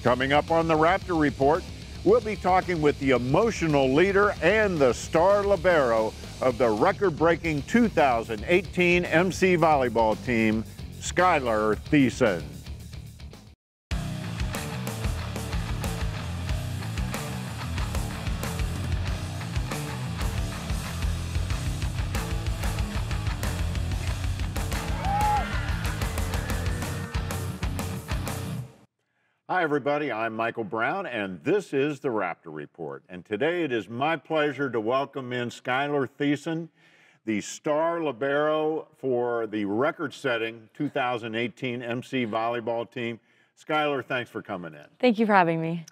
Coming up on the Raptor Report, we'll be talking with the emotional leader and the star libero of the record-breaking 2018 MC Volleyball team, Skyler Thiessen. Hi, everybody. I'm Michael Brown, and this is the Raptor Report. And today it is my pleasure to welcome in Skyler Thiessen, the star libero for the record-setting 2018 MC Volleyball team. Skyler, thanks for coming in. Thank you for having me.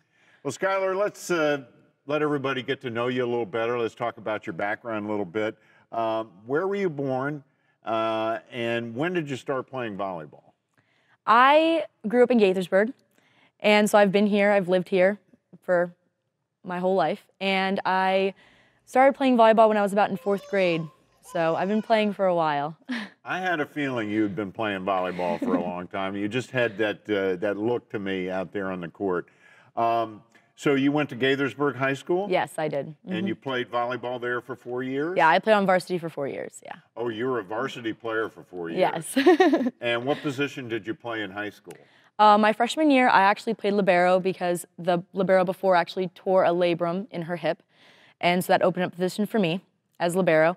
Well, Skyler, let's let everybody get to know you a little better. Let's talk about your background a little bit. Where were you born, and when did you start playing volleyball? I grew up in Gaithersburg. And so I've been here, I've lived here for my whole life. And I started playing volleyball when I was about in 4th grade. So I've been playing for a while. I had a feeling you'd been playing volleyball for a long time. You just had that, that look to me out there on the court. So you went to Gaithersburg High School? Yes, I did. Mm-hmm. And you played volleyball there for 4 years? Yeah, I played on varsity for 4 years, yeah. Oh, you were a varsity player for 4 years? Yes. And what position did you play in high school? My freshman year, I actually played libero because the libero before actually tore a labrum in her hip. And so that opened up a position for me as libero.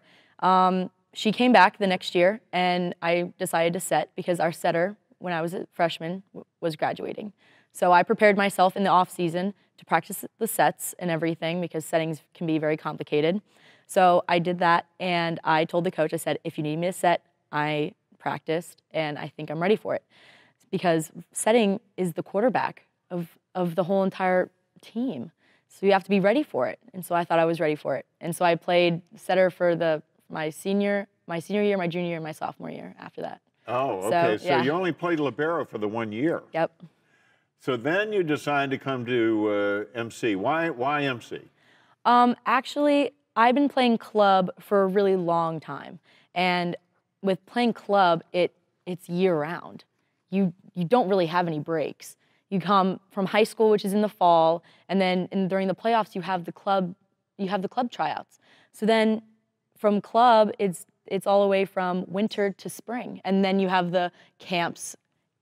She came back the next year, and I decided to set because our setter, when I was a freshman, was graduating. So I prepared myself in the off season to practice the sets and everything because settings can be very complicated. So I did that, and I told the coach, I said, if you need me to set, I practiced, and I think I'm ready for it. Because setting is the quarterback of the whole entire team. So you have to be ready for it. And so I thought I was ready for it. And so I played setter for my senior year, my junior year, and my sophomore year after that. Oh, okay. So yeah. you only played libero for the 1 year. Yep. So then you decided to come to MC. Why MC? Actually, I've been playing club for a really long time. And with playing club, it's year-round. You don't really have any breaks. You come from high school, which is in the fall, and then during the playoffs you have the club tryouts. So then from club it's all the way from winter to spring, and then you have the camps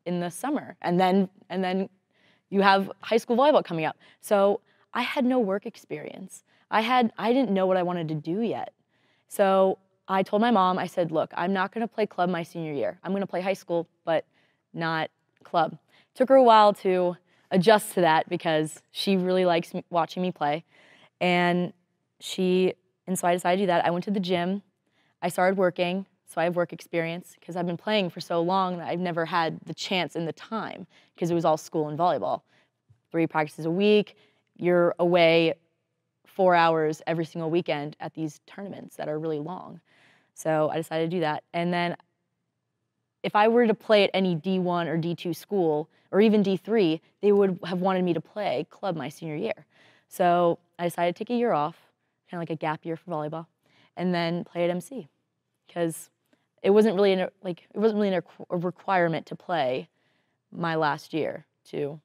in the summer, and then you have high school volleyball coming up. So I had no work experience. I didn't know what I wanted to do yet. So I told my mom, I said, look, I'm not gonna play club my senior year. I'm gonna play high school, but not club. Took her a while to adjust to that because she really likes watching me play. And so I decided to do that. I went to the gym. I started working, so I have work experience because I've been playing for so long that I've never had the chance and the time because it was all school and volleyball. 3 practices a week. You're away 4 hours every single weekend at these tournaments that are really long. So I decided to do that. And then if I were to play at any D1 or D2 school, or even D3, they would have wanted me to play club my senior year. So I decided to take a year off, kind of like a gap year for volleyball, and then play at MC, because it wasn't really a requirement to play my last year to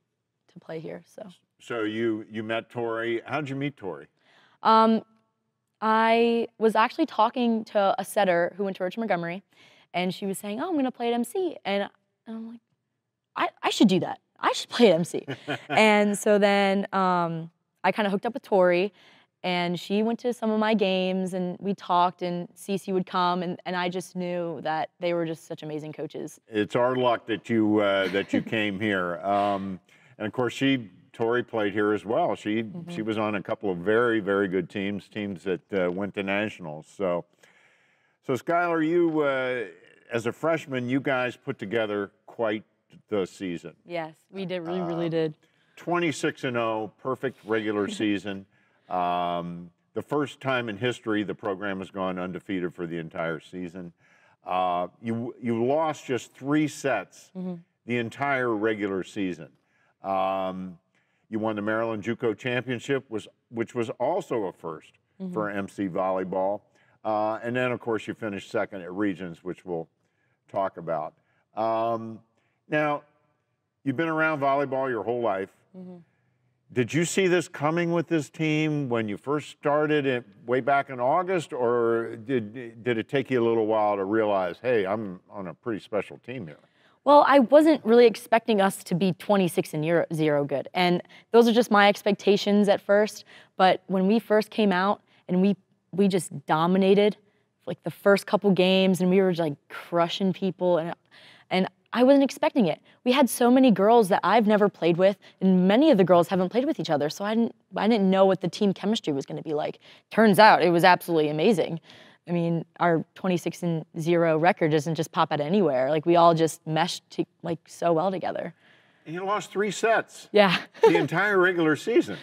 play here. So you met Tori. How did you meet Tori? I was actually talking to a setter who went to Montgomery. And she was saying, oh, I'm going to play at MC. And I'm like, I should do that. I should play at MC. And so then I kind of hooked up with Tori, and she went to some of my games, and we talked, and Cece would come, and I just knew that they were just such amazing coaches. It's our luck that you came here. And of course, Tori played here as well. She was on a couple of very, very good teams that went to nationals. So Skyler, you, as a freshman, you guys put together quite the season. Yes, we did, really did. 26-0, perfect regular season. The first time in history the program has gone undefeated for the entire season. You lost just 3 sets the entire regular season. You won the Maryland JUCO championship, which was also a first for MC Volleyball. And then, of course, you finished second at Regions, which we'll talk about. Now, you've been around volleyball your whole life. Did you see this coming with this team when you first started it way back in August, or did it take you a little while to realize, hey, I'm on a pretty special team here? Well, I wasn't really expecting us to be 26-0 good, and those are just my expectations at first. But when we first came out and we just dominated like the first couple games, and we were like crushing people, and I wasn't expecting it. We had so many girls that I've never played with, and many of the girls haven't played with each other, so I didn't know what the team chemistry was going to be like. Turns out it was absolutely amazing. I mean, our 26-0 record doesn't just pop out of anywhere. Like, we all just meshed like so well together. And you lost 3 sets. Yeah. The entire regular season.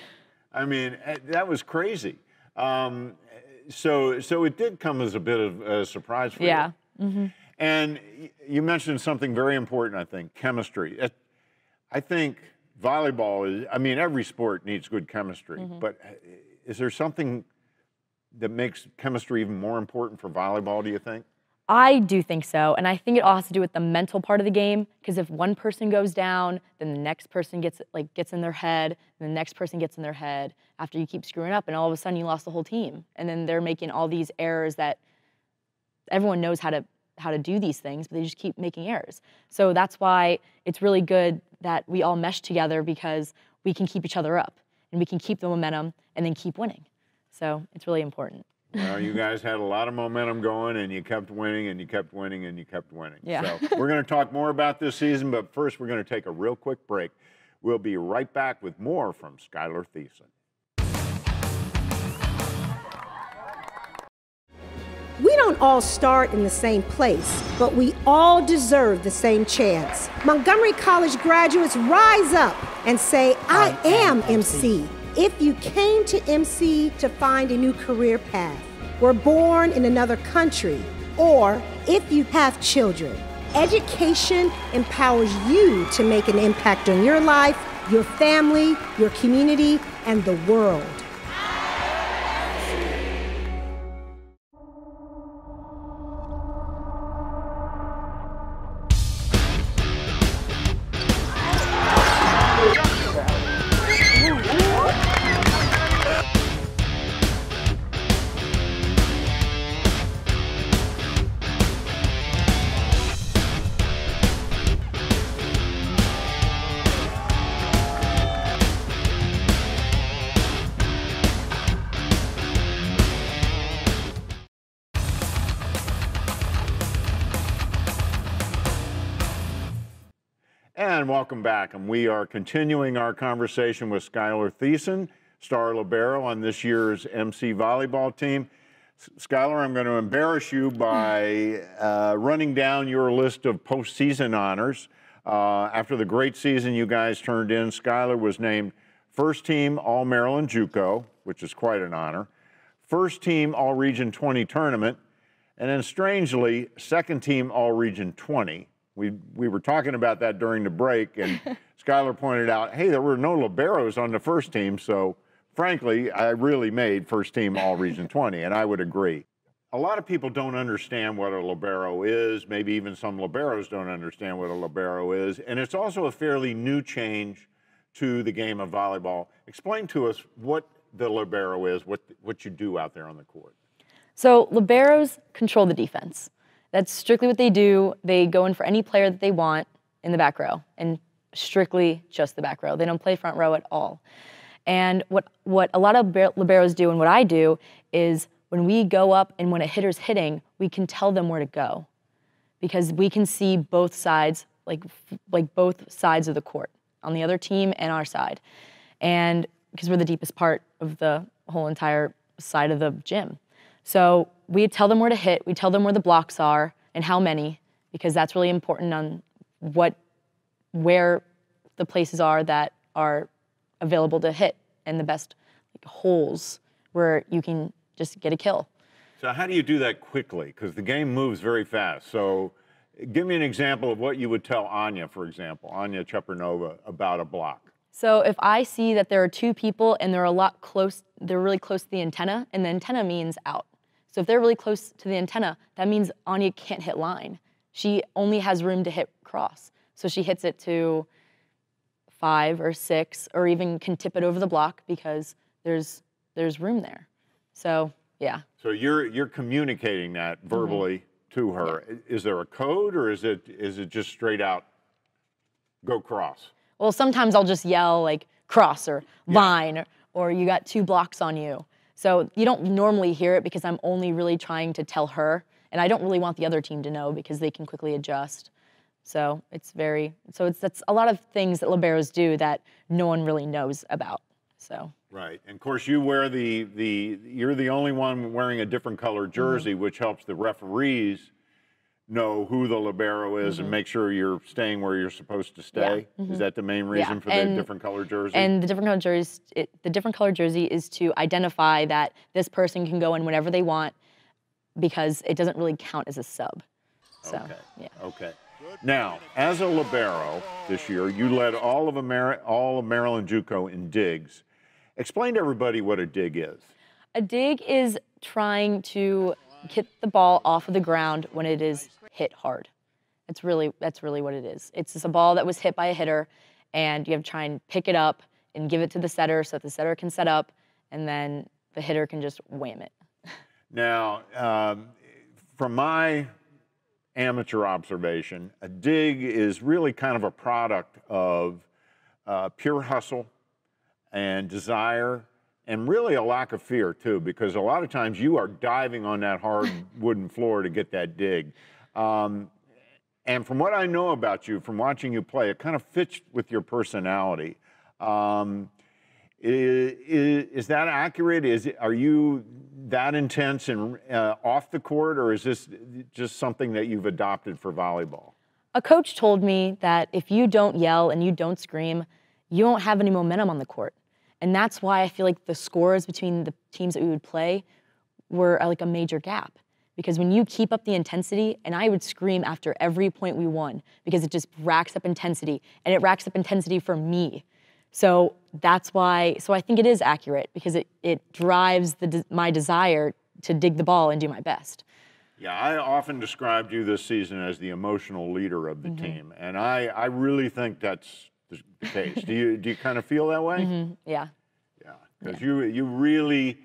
I mean, that was crazy. So it did come as a bit of a surprise for you. Yeah. Mm-hmm. And you mentioned something very important, I think, chemistry. I think volleyball is, I mean, every sport needs good chemistry, but is there something that makes chemistry even more important for volleyball, do you think? I do think so, and I think it all has to do with the mental part of the game, because if one person goes down, then the next person gets in their head, and the next person gets in their head after you keep screwing up, and all of a sudden you lost the whole team. And then they're making all these errors that everyone knows how to do these things, but they just keep making errors. So that's why it's really good that we all mesh together, because we can keep each other up, and we can keep the momentum and then keep winning. So it's really important. Well, you guys had a lot of momentum going, and you kept winning, and you kept winning, and you kept winning. Yeah. So we're going to talk more about this season, but first we're going to take a real quick break. We'll be right back with more from Skyler Thiessen. We don't all start in the same place, but we all deserve the same chance. Montgomery College graduates rise up and say, I am MC. If you came to MC to find a new career path, were born in another country, or if you have children, education empowers you to make an impact on your life, your family, your community, and the world. And welcome back, and we are continuing our conversation with Skyler Thiessen, star libero on this year's MC volleyball team. Skyler, I'm going to embarrass you by running down your list of postseason honors. After the great season you guys turned in, Skyler was named first team All-Maryland JUCO, which is quite an honor, first team All-Region 20 tournament, and then strangely, second team All-Region 20. We were talking about that during the break, and Skyler pointed out, hey, there were no liberos on the first team, so frankly, I really made first team All-Region 20, and I would agree. A lot of people don't understand what a libero is. Maybe even some liberos don't understand what a libero is, and it's also a fairly new change to the game of volleyball. Explain to us what the libero is, what you do out there on the court. So liberos control the defense. That's strictly what they do. They go in for any player that they want in the back row, and strictly just the back row. They don't play front row at all. And what a lot of liberos do, and what I do, is when we go up and when a hitter's hitting, we can tell them where to go, because we can see both sides, like both sides of the court, on the other team and our side. And because we're the deepest part of the whole entire side of the gym. So we tell them where to hit, we tell them where the blocks are and how many, because that's really important on where the places are that are available to hit, and the best holes where you can just get a kill. So how do you do that quickly? Because the game moves very fast. So give me an example of what you would tell Anya, for example, Anya Chepernova, about a block. So if I see that there are two people and they're really close to the antenna, and the antenna means out. So if they're really close to the antenna, that means Anya can't hit line. She only has room to hit cross. So she hits it to 5 or 6, or even can tip it over the block because there's room there. So yeah. So you're communicating that verbally to her. Yeah. Is there a code, or is it just straight out go cross? Well, sometimes I'll just yell like cross or line, or you got 2 blocks on you. So you don't normally hear it because I'm only really trying to tell her, and I don't really want the other team to know because they can quickly adjust. So that's a lot of things that liberos do that no one really knows about. So. Right, and of course you wear you're the only one wearing a different color jersey, which helps the referees know who the libero is and make sure you're staying where you're supposed to stay. Yeah. Is that the main reason for the different color jersey? And the different color jersey is to identify that this person can go in whenever they want, because it doesn't really count as a sub. So, okay. Yeah. Okay. Now, as a libero this year, you led all of Maryland JUCO in digs. Explain to everybody what a dig is. A dig is trying to hit the ball off of the ground when it is hit hard. That's really what it is. It's just a ball that was hit by a hitter, and you have to try and pick it up and give it to the setter so that the setter can set up, and then the hitter can just wham it. Now, from my amateur observation, a dig is really kind of a product of pure hustle and desire, and really a lack of fear too, because a lot of times you are diving on that hard wooden floor to get that dig. And from what I know about you, from watching you play, it kind of fits with your personality. Is that accurate? Are you that intense and off the court, or is this just something that you've adopted for volleyball? A coach told me that if you don't yell and you don't scream, you won't have any momentum on the court. And that's why I feel like the scores between the teams that we would play were like a major gap. Because when you keep up the intensity, and I would scream after every point we won, because it just racks up intensity, and it racks up intensity for me. So that's why, I think it is accurate, because it drives my desire to dig the ball and do my best. Yeah, I often described you this season as the emotional leader of the team, and I really think that's the case. Do you kind of feel that way? Yeah. Yeah, because you really,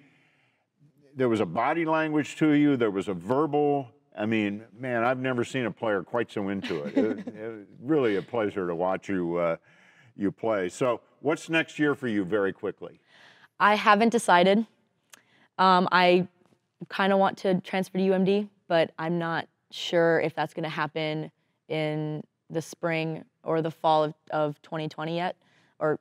there was a body language to you, there was a verbal, I mean, man, I've never seen a player quite so into it. It was really a pleasure to watch you you play. So what's next year for you, very quickly? I haven't decided. I kind of want to transfer to UMD, but I'm not sure if that's going to happen in the spring or the fall of 2020 yet, or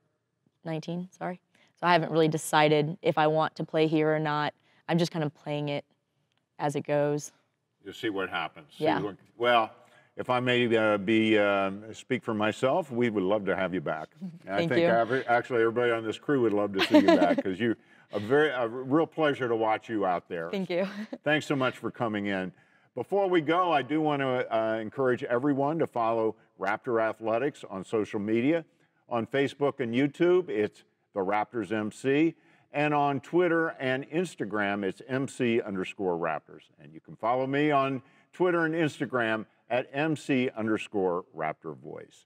19, sorry. So I haven't really decided if I want to play here or not. I'm just kind of playing it as it goes. You'll see what happens. Yeah. Well, if I may speak for myself, we would love to have you back. Thank you. I think actually everybody on this crew would love to see you back, because a real pleasure to watch you out there. Thank you. Thanks so much for coming in. Before we go, I do want to encourage everyone to follow Raptor Athletics on social media. On Facebook and YouTube, it's the Raptors MC. And on Twitter and Instagram, it's MC_Raptors. And you can follow me on Twitter and Instagram at MC_RaptorVoice.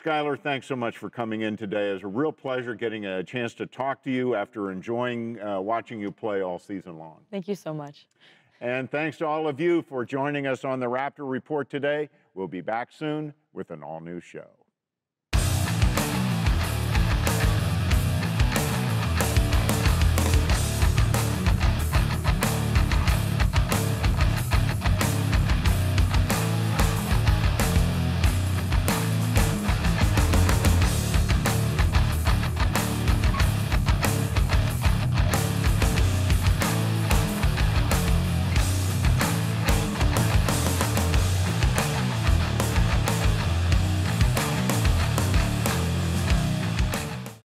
Skyler, thanks so much for coming in today. It was a real pleasure getting a chance to talk to you after enjoying watching you play all season long. Thank you so much. And thanks to all of you for joining us on the Raptor Report today. We'll be back soon with an all-new show.